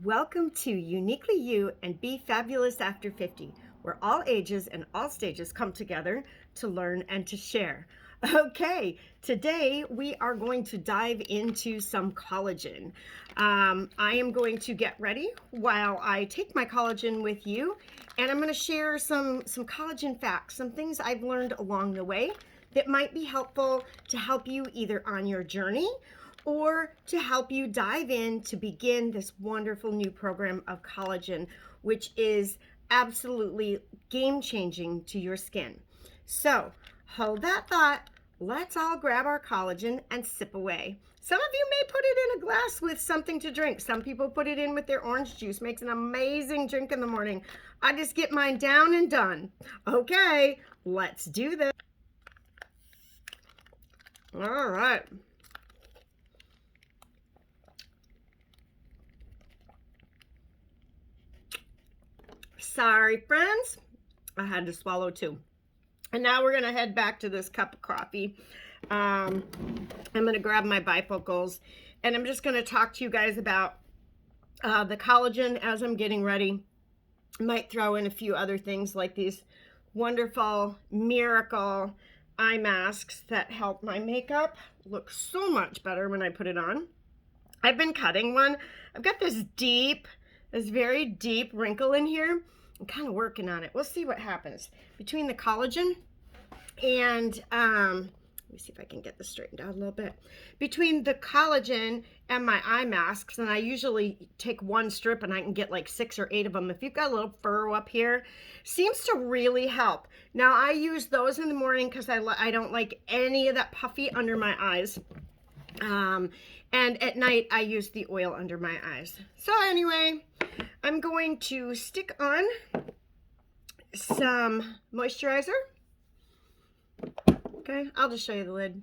Welcome to Uniquely You and Be Fabulous After 50, where all ages and all stages come together to learn and to share. Okay, today we are going to dive into some collagen. I am going to get ready while I take my collagen with you, and I'm going to share some collagen facts, some things I've learned along the way that might be helpful to help you either on your journey or to help you dive in to begin this wonderful new program of collagen, which is absolutely game-changing to your skin. So hold that thought. Let's all grab our collagen and sip away. Some of you may put it in a glass with something to drink. Some people put it in with their orange juice. Makes an amazing drink in the morning. I just get mine down and done. Okay, let's do this. All right. Sorry, friends. I had to swallow two. And now we're going to head back to this cup of coffee. I'm going to grab my bifocals, and I'm just going to talk to you guys about the collagen as I'm getting ready. I might throw in a few other things like these wonderful miracle eye masks that help my makeup look so much better when I put it on. I've been cutting one. I've got this very deep wrinkle in here. I'm kind of working on it. We'll see what happens. Between the collagen and, let me see if I can get this straightened out a little bit. Between the collagen and my eye masks, and I usually take one strip and I can get like 6 or 8 of them. If you've got a little furrow up here, seems to really help. Now I use those in the morning because I don't like any of that puffy under my eyes. And at night I use the oil under my eyes. So anyway, I'm going to stick on some moisturizer. Okay, I'll just show you the lid.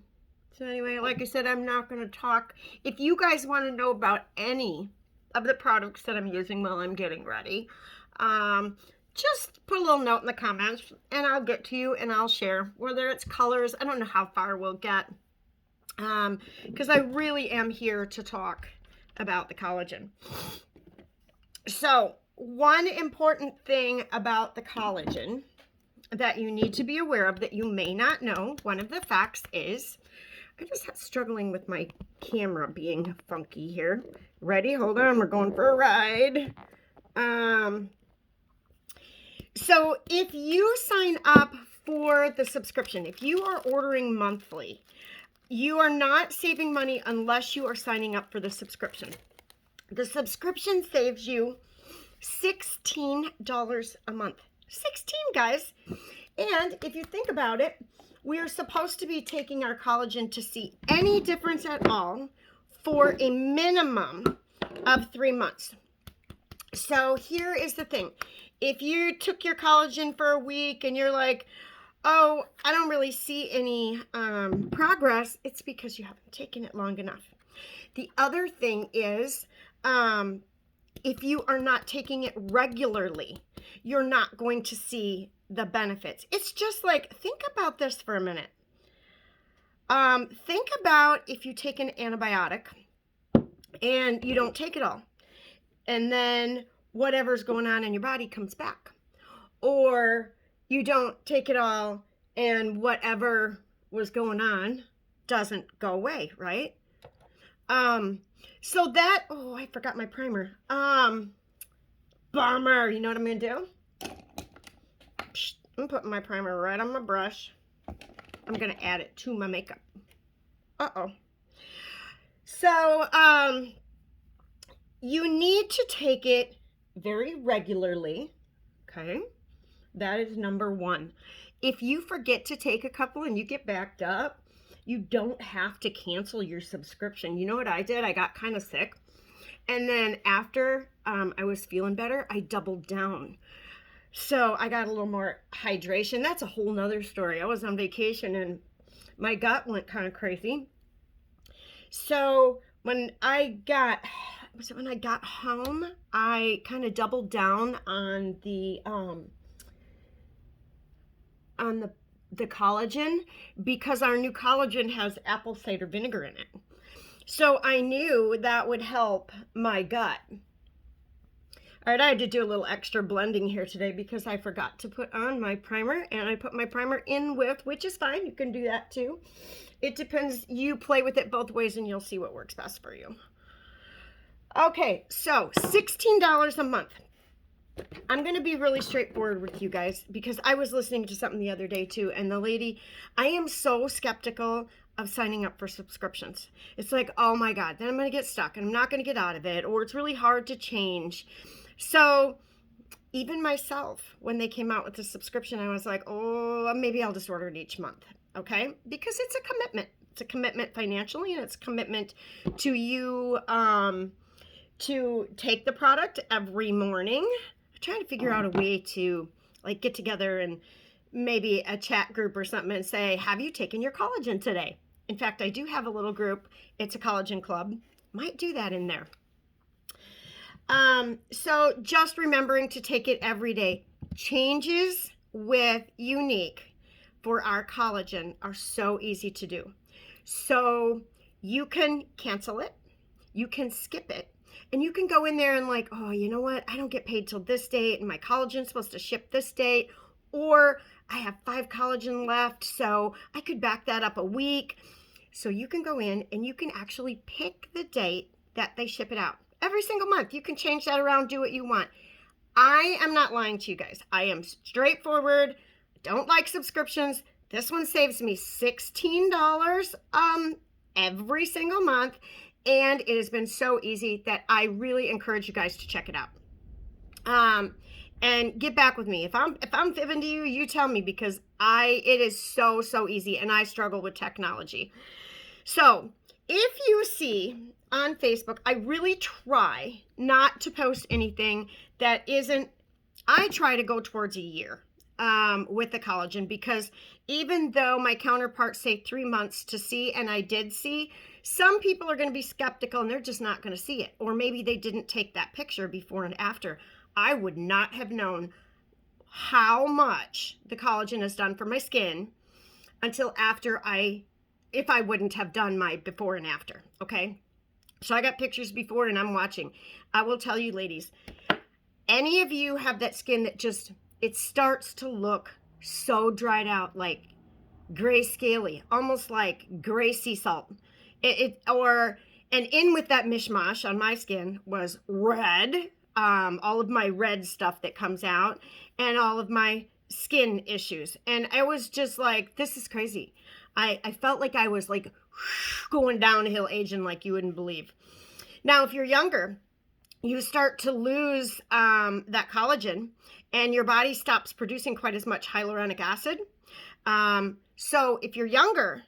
So anyway, like I said, I'm not going to talk. If you guys want to know about any of the products that I'm using while I'm getting ready, just put a little note in the comments and I'll get to you and I'll share. Whether it's colors, I don't know how far we'll get. Because I really am here to talk about the collagen. So one important thing about the collagen that you need to be aware of that you may not know, one of the facts is, I'm just struggling with my camera being funky here. Ready? Hold on, we're going for a ride. So if you sign up for the subscription, if you are ordering monthly, you are not saving money unless you are signing up for the subscription. The subscription saves you $16 a month. 16, guys. And if you think about it, we are supposed to be taking our collagen to see any difference at all for a minimum of 3 months. So here is the thing. If you took your collagen for a week and you're like, oh, I don't really see any progress, it's because you haven't taken it long enough. The other thing is, if you are not taking it regularly, you're not going to see the benefits. It's just like, think about this for a minute. Think about if you take an antibiotic and you don't take it all, and then whatever's going on in your body comes back. Or you don't take it all and whatever was going on doesn't go away, right? So that, oh, I forgot my primer. Bummer. You know what I'm going to do? I'm putting my primer right on my brush. I'm going to add it to my makeup. Uh-oh. So, you need to take it very regularly, okay? That is number one. If you forget to take a couple and you get backed up, you don't have to cancel your subscription. You know what I did? I got kind of sick. And then after I was feeling better, I doubled down. So I got a little more hydration. That's a whole nother story. I was on vacation and my gut went kind of crazy. So when I got home, I kind of doubled down on the collagen, because our new collagen has apple cider vinegar in it. So I knew that would help my gut. All right, I had to do a little extra blending here today because I forgot to put on my primer, and I put my primer in with, which is fine. You can do that too. It depends. You play with it both ways and you'll see what works best for you. Okay, so $16 a month. I'm going to be really straightforward with you guys because I was listening to something the other day too, and the lady, I am so skeptical of signing up for subscriptions. It's like, oh my God, then I'm going to get stuck and I'm not going to get out of it, or it's really hard to change. So even myself, when they came out with the subscription, I was like, oh, maybe I'll just order it each month. Okay. Because it's a commitment. It's a commitment financially, and it's a commitment to you, to take the product every morning. I'm trying to figure out a way to like get together and maybe a chat group or something and say, have you taken your collagen today? In fact, I do have a little group. It's a collagen club. Might do that in there. So just remembering to take it every day. Changes with Unique for our collagen are so easy to do. So you can cancel it, you can skip it, and you can go in there and like, oh, you know what? I don't get paid till this date, and my collagen's supposed to ship this date, or I have 5 collagen left, so I could back that up a week. So you can go in and you can actually pick the date that they ship it out. Every single month, you can change that around, do what you want. I am not lying to you guys. I am straightforward. Don't like subscriptions. This one saves me $16 every single month, and it has been so easy that I really encourage you guys to check it out. And get back with me. If I'm fibbing to you, you tell me, because it is so easy, and I struggle with technology. So if you see on Facebook, I really try not to post anything that isn't, I try to go towards a year with the collagen, because even though my counterparts say 3 months to see, and I did see, some people are going to be skeptical and they're just not going to see it. Or maybe they didn't take that picture before and after. I would not have known how much the collagen has done for my skin until after if I wouldn't have done my before and after. Okay. So I got pictures before and I'm watching. I will tell you, ladies, any of you have that skin that just, it starts to look so dried out, like gray scaly, almost like gray sea salt. And in with that mishmash on my skin was red, all of my red stuff that comes out, and all of my skin issues. And I was just like, this is crazy. I felt like I was like going downhill aging like you wouldn't believe. Now, if you're younger, you start to lose that collagen, and your body stops producing quite as much hyaluronic acid. So if you're younger,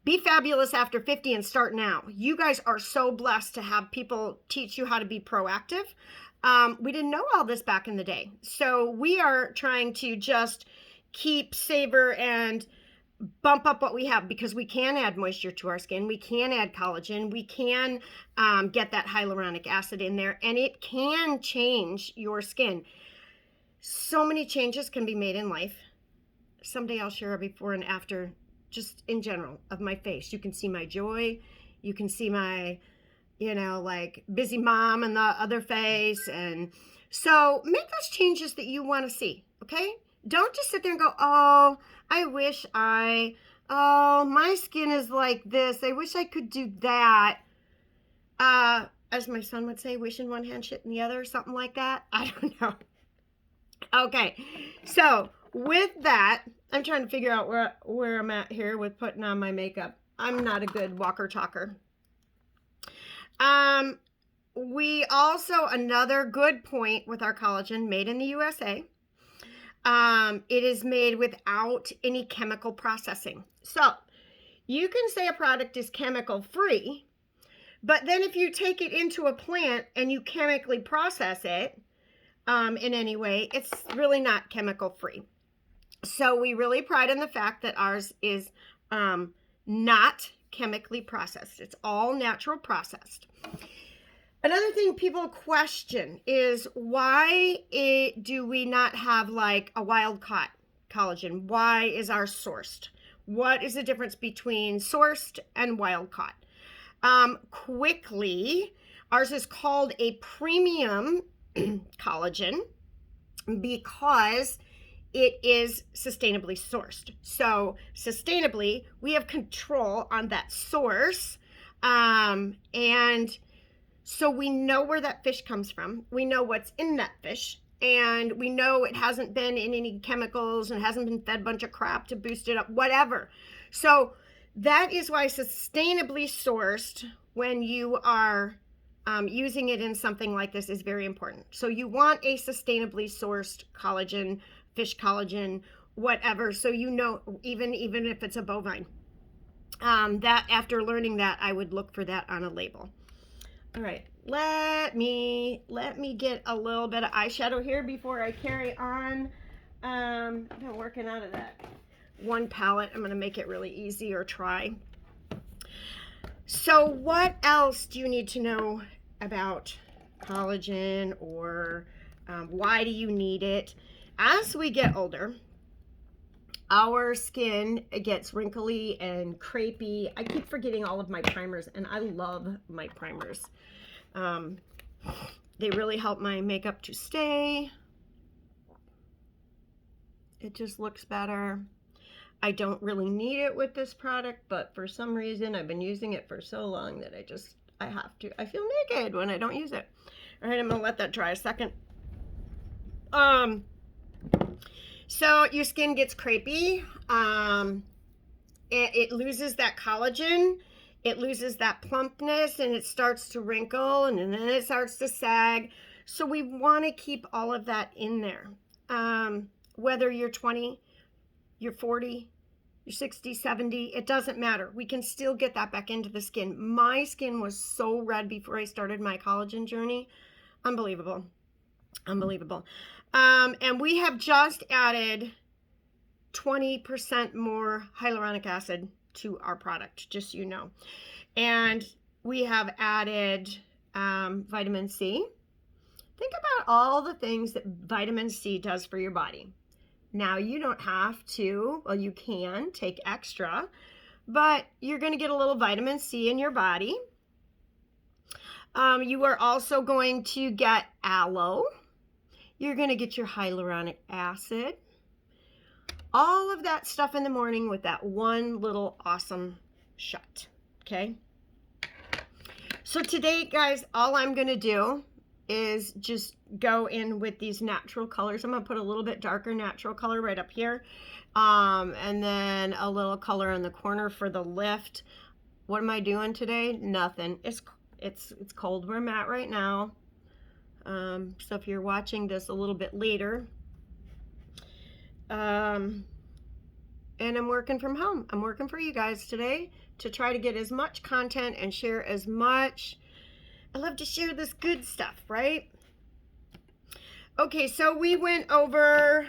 be fabulous after 50 and start now. You guys are so blessed to have people teach you how to be proactive. We didn't know all this back in the day. So we are trying to just keep, savor, and bump up what we have, because we can add moisture to our skin. We can add collagen. We can get that hyaluronic acid in there, and it can change your skin. So many changes can be made in life. Someday I'll share a before and after, just in general, of my face. You can see my joy. You can see my, like busy mom in the other face. And so make those changes that you want to see, okay? Don't just sit there and go, oh, I wish my skin is like this. I wish I could do that. As my son would say, wish in one hand, shit in the other, or something like that. I don't know. Okay, so with that, I'm trying to figure out where I'm at here with putting on my makeup. I'm not a good walker talker. We also, another good point with our collagen, made in the USA. It is made without any chemical processing. So you can say a product is chemical free, but then if you take it into a plant and you chemically process it in any way, it's really not chemical free. So we really pride in the fact that ours is not chemically processed. It's all natural processed. Another thing people question is, why do we not have like a wild caught collagen? Why is ours sourced? What is the difference between sourced and wild caught? Quickly, ours is called a premium collagen because it is sustainably sourced. So sustainably, we have control on that source. And so we know where that fish comes from. We know what's in that fish. And we know it hasn't been in any chemicals and hasn't been fed a bunch of crap to boost it up, whatever. So that is why sustainably sourced, when you are using it in something like this, is very important. So you want a sustainably sourced collagen, fish collagen, whatever. So you know, even if it's a bovine. That after learning that, I would look for that on a label. All right, let me get a little bit of eyeshadow here before I carry on. I've been working out of that one palette. I'm gonna make it really easy, or try. So what else do you need to know about collagen, or why do you need it? As we get older, our skin gets wrinkly and crepey. I keep forgetting all of my primers, and I love my primers. They really help my makeup to stay. It just looks better. I don't really need it with this product, but for some reason I've been using it for so long that I have to. I feel naked when I don't use it. All right, I'm gonna let that dry a second. So your skin gets crepey. It loses that collagen. It loses that plumpness, and it starts to wrinkle, and then it starts to sag. So we want to keep all of that in there. Whether you're 20, you're 40, you're 60, 70, it doesn't matter. We can still get that back into the skin. My skin was so red before I started my collagen journey. Unbelievable. Unbelievable. And we have just added 20% more hyaluronic acid to our product, just so you know. And we have added vitamin C. Think about all the things that vitamin C does for your body. Now, you don't have to, well, you can take extra, but you're going to get a little vitamin C in your body. You are also going to get aloe. You're going to get your hyaluronic acid. All of that stuff in the morning with that one little awesome shot, okay? So today, guys, all I'm going to do is just go in with these natural colors. I'm going to put a little bit darker natural color right up here, and then a little color in the corner for the lift. What am I doing today? Nothing. It's cold where I'm at right now. So if you're watching this a little bit later, and I'm working from home. I'm working for you guys today to try to get as much content and share as much. I love to share this good stuff, right? Okay, so we went over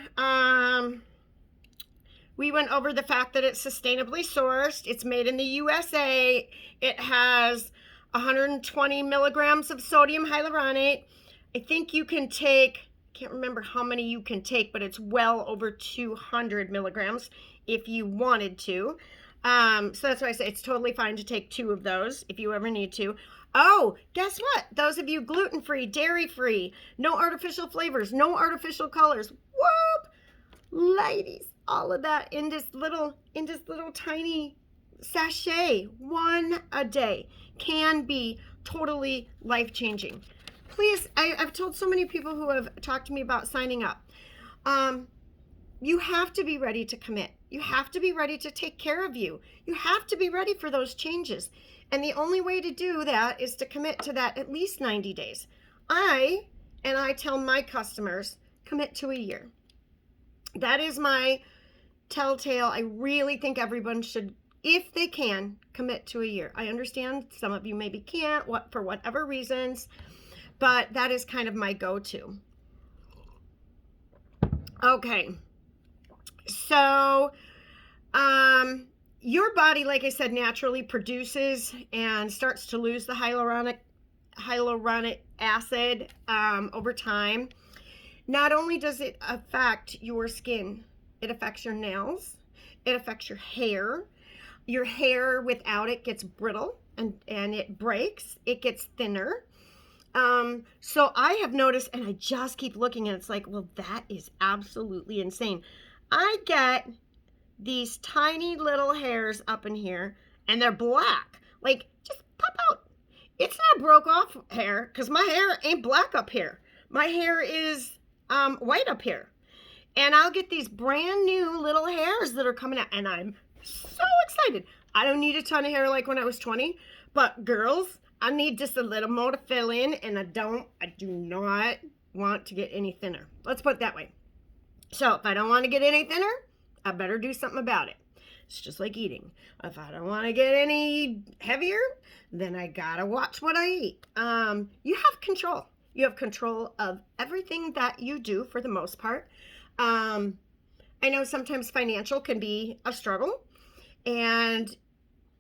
the fact that it's sustainably sourced. It's made in the USA. It has 120 milligrams of sodium hyaluronate. I think you can take, I can't remember how many you can take, but it's well over 200 milligrams if you wanted to. So that's why I say it's totally fine to take 2 of those if you ever need to. Oh, guess what? Those of you gluten-free, dairy-free, no artificial flavors, no artificial colors. Whoop! Ladies, all of that in this little tiny sachet, 1 a day, can be totally life-changing. Please, I've told so many people who have talked to me about signing up. You have to be ready to commit. You have to be ready to take care of you. You have to be ready for those changes. And the only way to do that is to commit to that at least 90 days. I tell my customers, commit to a year. That is my telltale. I really think everyone should, if they can, commit to a year. I understand some of you maybe can't, for whatever reasons, but that is kind of my go-to. Okay. So, your body, like I said, naturally produces and starts to lose the hyaluronic acid over time. Not only does it affect your skin, it affects your nails, it affects your hair. Your hair without it gets brittle and it breaks, it gets thinner. So I have noticed, and I just keep looking, and it's like, well, that is absolutely insane. I get these tiny little hairs up in here, and they're black. Like, just pop out. It's not broke off hair, because my hair ain't black up here. My hair is white up here. And I'll get these brand new little hairs that are coming out, and I'm so excited. I don't need a ton of hair like when I was 20, but girls, I need just a little more to fill in, and I do not want to get any thinner. Let's put it that way. So if I don't want to get any thinner, I better do something about it. It's just like eating. If I don't want to get any heavier, then I gotta watch what I eat. You have control. You have control of everything that you do for the most part. I know sometimes financial can be a struggle, and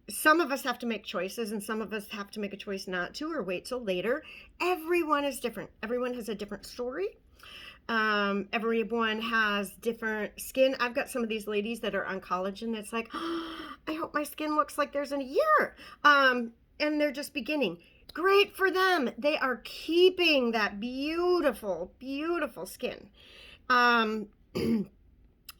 some of us have to make choices, and some of us have to make a choice not to, or wait till later. Everyone is different. Everyone has a different story. Everyone has different skin. I've got some of these ladies that are on collagen that's like, oh, I hope my skin looks like there's in a year. And they're just beginning. Great for them. They are keeping that beautiful, beautiful skin.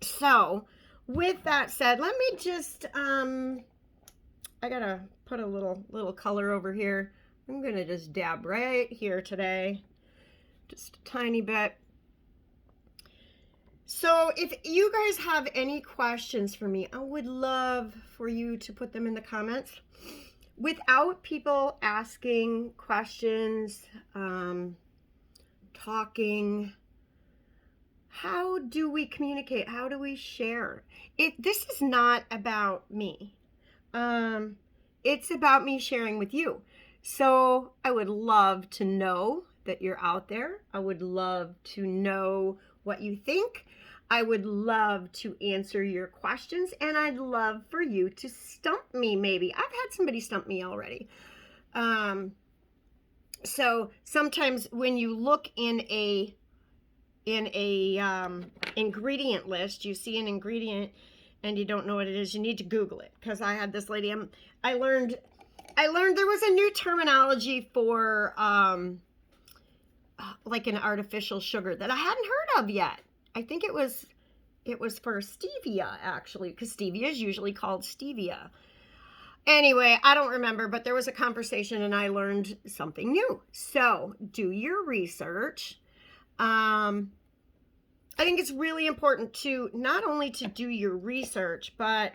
So with that said, let me just, I gotta put a little color over here. I'm gonna just dab right here today, just a tiny bit. So if you guys have any questions for me, I would love for you to put them in the comments. Without people asking questions, talking, how do we communicate? How do we share? This is not about me. It's about me sharing with you. So I would love to know that you're out there. I would love to know what you think. I would love to answer your questions, and I'd love for you to stump me maybe. I've had somebody stump me already. So sometimes when you look in a ingredient list, you see an ingredient and you don't know what it is, you need to Google it. Because I had this lady, I learned there was a new terminology for like an artificial sugar that I hadn't heard of yet. I think it was for stevia, actually, because stevia is usually called stevia. Anyway, I don't remember, but there was a conversation and I learned something new. So do your research. I think it's really important to not only to do your research, but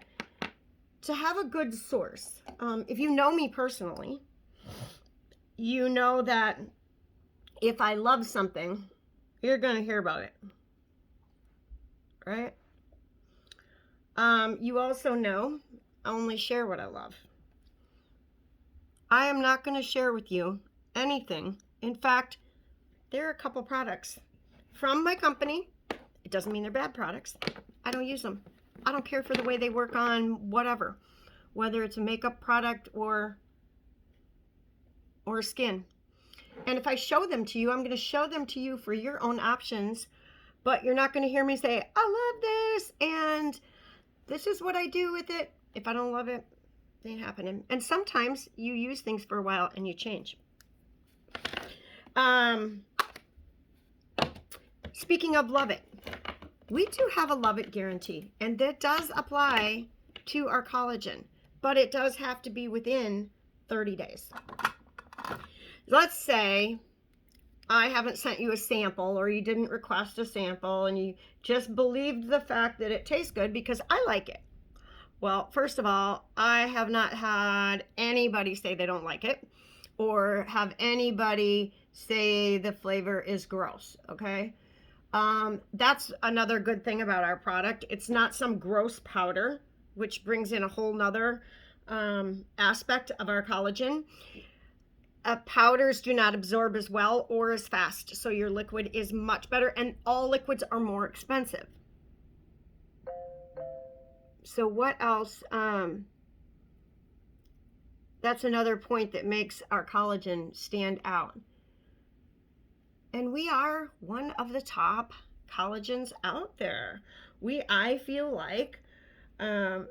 to have a good source. If you know me personally, you know that if I love something, you're going to hear about it. Right? You also know I only share what I love. I am not going to share with you anything. In fact, there are a couple products from my company. It doesn't mean they're bad products. I don't use them. I don't care for the way they work on whatever, whether it's a makeup product or skin. And if I show them to you, I'm going to show them to you for your own options. But you're not going to hear me say, I love this, and this is what I do with it. If I don't love it, it ain't happening. And sometimes you use things for a while and you change. Speaking of love it, we do have a love it guarantee. And that does apply to our collagen. But it does have to be within 30 days. Let's say I haven't sent you a sample, or you didn't request a sample, and you just believed the fact that it tastes good because I like it. Well, first of all, I have not had anybody say they don't like it, or have anybody say the flavor is gross, okay? That's another good thing about our product. It's not some gross powder, which brings in a whole nother aspect of our collagen. Powders do not absorb as well or as fast, so your liquid is much better, and all liquids are more expensive. So what else? That's another point that makes our collagen stand out. And we are one of the top collagens out there. I feel like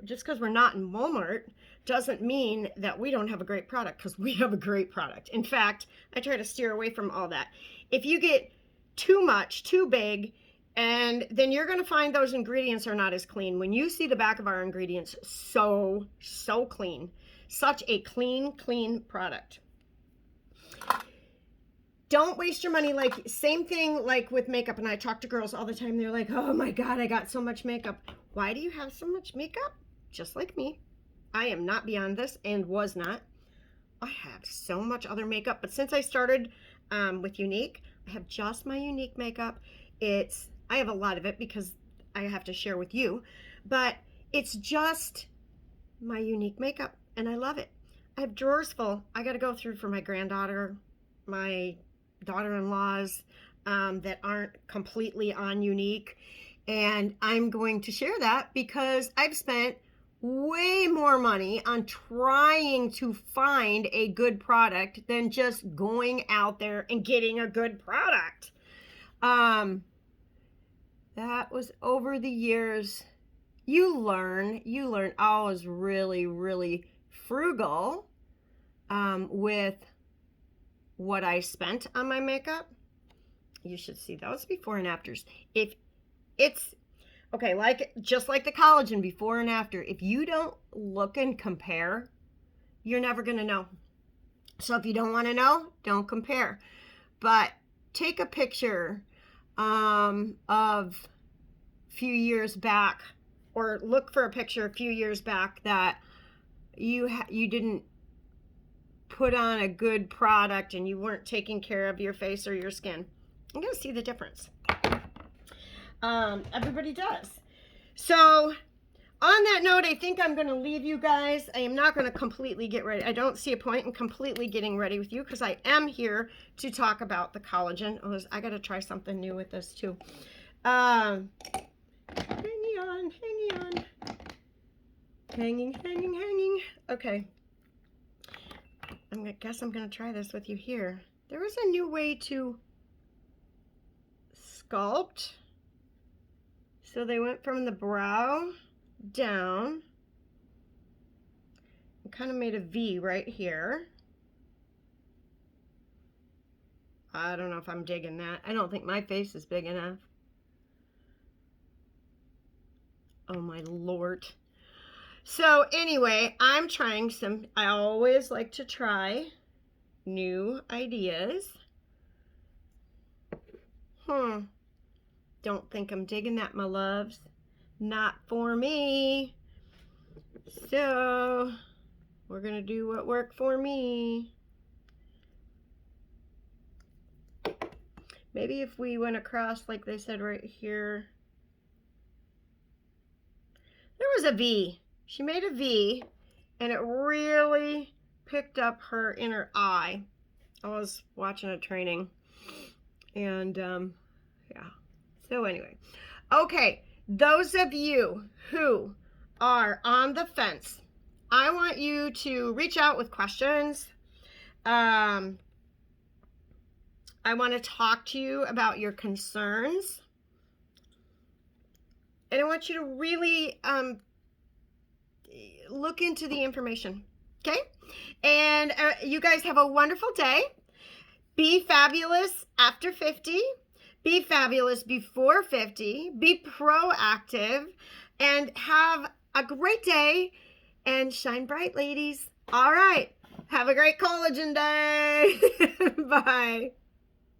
just because we're not in Walmart doesn't mean that we don't have a great product, because we have a great product. In fact, I try to steer away from all that. If you get too much, too big, and then you're going to find those ingredients are not as clean. When you see the back of our ingredients, so clean. Such a clean product. Don't waste your money. Like, same thing like with makeup. And I talk to girls all the time. They're like, oh my God, I got so much makeup. Why do you have so much makeup? Just like me. I am not beyond this and was not. I have so much other makeup. But since I started with Unique, I have just my Unique makeup. I have a lot of it because I have to share with you. But it's just my Unique makeup. And I love it. I have drawers full. I got to go through for my granddaughter, my daughter-in-laws that aren't completely on Unique, and I'm going to share that because I've spent way more money on trying to find a good product than just going out there and getting a good product. That was over the years. You learn. I was really frugal with what I spent on my makeup. You should see those before and afters. If it's okay, just like the collagen before and after, if you don't look and compare, you're never going to know. So if you don't want to know, don't compare. But take a picture of a few years back, or look for a picture a few years back that you didn't put on a good product and you weren't taking care of your face or your skin. I'm going to see the difference. Everybody does. So on that note, I think I'm going to leave you guys. I am not going to completely get ready. I don't see a point in completely getting ready with you because I am here to talk about the collagen. Oh, I got to try something new with this too. Hanging on. Hanging. Okay. I guess I'm going to try this with you here. There is a new way to sculpt. So they went from the brow down and kind of made a V right here. I don't know if I'm digging that. I don't think my face is big enough. Oh my Lord. So anyway, I'm trying I always like to try new ideas. Don't think I'm digging that, my loves. Not for me. So we're gonna do what worked for me. Maybe if we went across like they said right here. There was a V. She made a V and it really picked up her inner eye. I was watching a training and yeah. So anyway, okay, those of you who are on the fence, I want you to reach out with questions. I want to talk to you about your concerns. And I want you to really look into the information, okay? And you guys have a wonderful day. Be fabulous after 50. Be fabulous before 50. Be proactive and have a great day and shine bright, ladies. All right. Have a great collagen day. Bye.